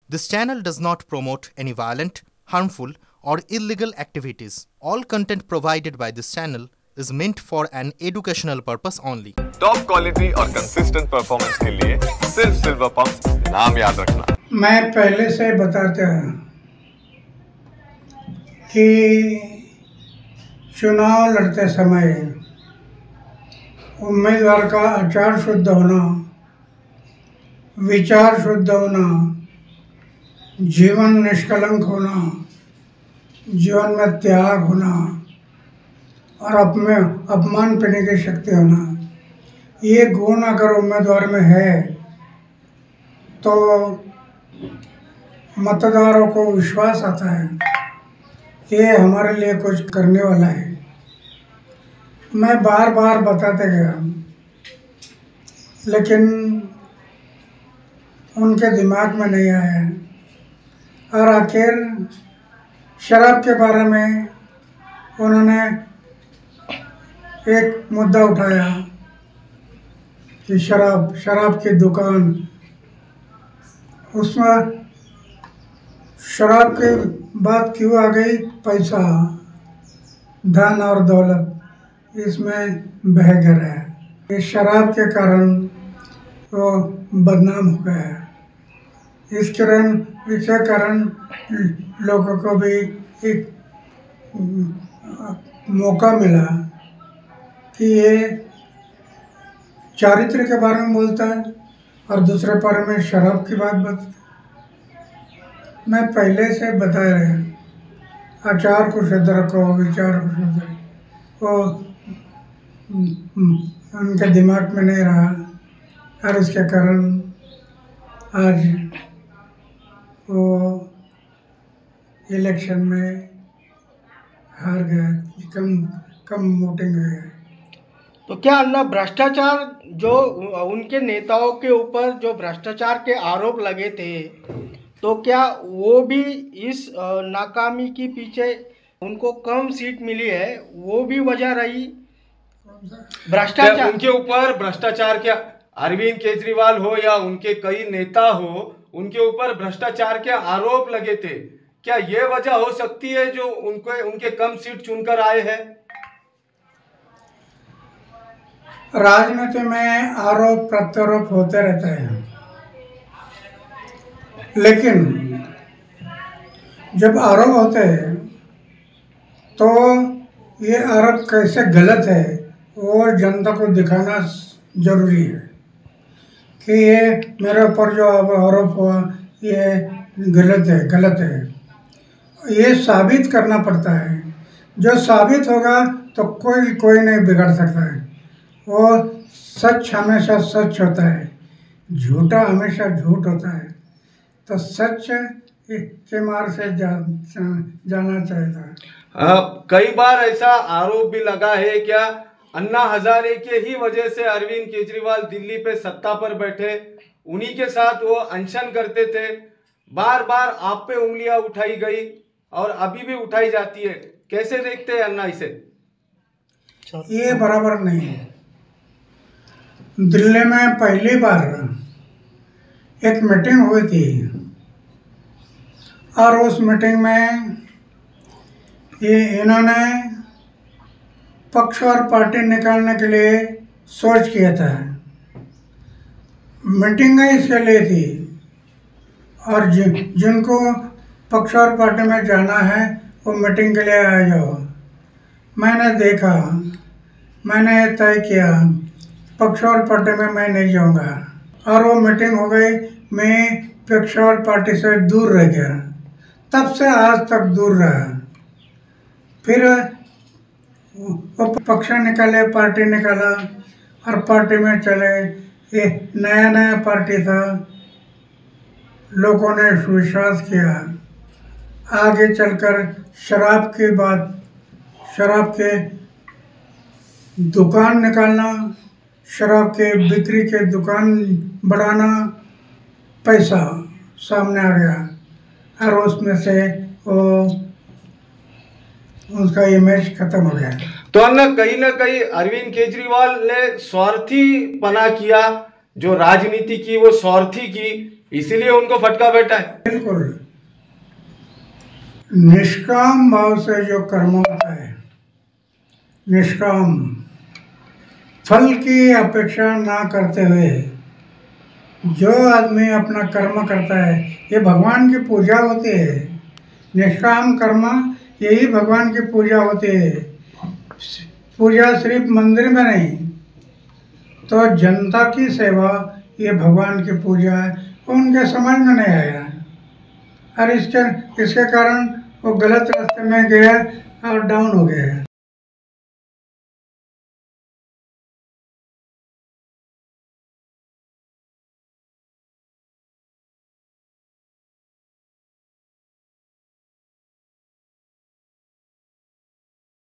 This channel does not promote any violent, harmful, or illegal activities. All content provided by this channel is meant for an educational purpose only. Top quality और consistent performance के लिए सिर्फ silver pump नाम याद रखना। मैं पहले से बताता हूँ कि चुनाव लड़ते समय उम्मीदवार का आचार शुद्ध होना, विचार शुद्ध होना, जीवन निष्कलंक होना, जीवन में त्याग होना और अपमान पीने की शक्ति होना, ये गुण अगर उम्मीदवार में है तो मतदारों को विश्वास आता है कि ये हमारे लिए कुछ करने वाला है। मैं बार बार बताते गया, लेकिन उनके दिमाग में नहीं आया और आखिर शराब के बारे में उन्होंने एक मुद्दा उठाया कि शराब की दुकान, उसमें शराब की बात क्यों आ गई? पैसा, धन और दौलत इसमें बह गया। इस शराब के कारण वो बदनाम हो गया। इसके कारण लोगों को भी एक मौका मिला कि ये चारित्र के बारे में बोलता है और दूसरे बारे में शराब की बात बता। मैं पहले से बता रहा, आचार को शुद्ध रखो, विचार को शुद्ध रखो। वो उनके दिमाग में नहीं रहा और उसके कारण आज वो इलेक्शन में हार गए, कम वोटिंग हुई है। तो क्या अन्ना भ्रष्टाचार जो उनके नेताओं के ऊपर जो भ्रष्टाचार के आरोप लगे थे, तो क्या वो भी इस नाकामी के पीछे उनको कम सीट मिली है, वो भी वजह रही? भ्रष्टाचार उनके ऊपर भ्रष्टाचार के अरविंद केजरीवाल हो या उनके कई नेता हो, उनके ऊपर भ्रष्टाचार के आरोप लगे थे। क्या ये वजह हो सकती है जो उनके कम सीट चुनकर आए हैं? राजनीति में आरोप प्रत्यारोप होते रहते हैं, लेकिन जब आरोप होते हैं तो ये आरोप कैसे गलत है वो जनता को दिखाना जरूरी है कि ये मेरे ऊपर जो आरोप हुआ ये गलत है। ये साबित करना पड़ता है। जो साबित होगा तो कोई नहीं बिगाड़ सकता है। वो सच हमेशा सच होता है, झूठा हमेशा झूठ होता है। तो सच के मार्ग से जाना चाहिए। कई बार ऐसा आरोप भी लगा है, क्या अन्ना हजारे के ही वजह से अरविंद केजरीवाल दिल्ली पे सत्ता पर बैठे, उन्हीं के साथ वो अनशन करते थे। बार बार आप पे उंगलियां उठाई गई और अभी भी उठाई जाती है। कैसे देखते हैं अन्ना इसे? ये बराबर नहीं है। दिल्ली में पहली बार एक मीटिंग हुई थी और उस मीटिंग में इन्होंने पक्ष और पार्टी निकालने के लिए सोच किया था। मीटिंग इसके लिए थी और जिनको पक्ष और पार्टी में जाना है वो मीटिंग के लिए आ जाओ। मैंने देखा, मैंने तय किया पक्ष और पार्टी में मैं नहीं जाऊंगा और वो मीटिंग हो गई। मैं पक्ष और पार्टी से दूर रह गया, तब से आज तक दूर रहा। फिर वो पक्ष निकाले, पार्टी निकाला और पार्टी में चले। ये नया पार्टी था, लोगों ने विश्वास किया। आगे चलकर शराब की बात, शराब के दुकान निकालना, शराब के बिक्री के दुकान बढ़ाना, पैसा सामने आ गया और उसमें से वो उसका इमेज खत्म हो गया। तो अन्ना कहीं ना कहीं अरविंद केजरीवाल ने स्वार्थी पना किया, जो राजनीति की वो स्वार्थी की, इसीलिए उनको फटका बैठा है। बिल्कुल, निष्काम भाव से जो कर्म होता है, निष्काम फल की अपेक्षा ना करते हुए जो आदमी अपना कर्म करता है, ये भगवान की पूजा होती है। निष्काम कर्म यही भगवान की पूजा होती है। पूजा सिर्फ मंदिर में नहीं, तो जनता की सेवा ये भगवान की पूजा है। उनके समझ में नहीं आया और इसके कारण वो गलत रास्ते में गया और डाउन हो गया।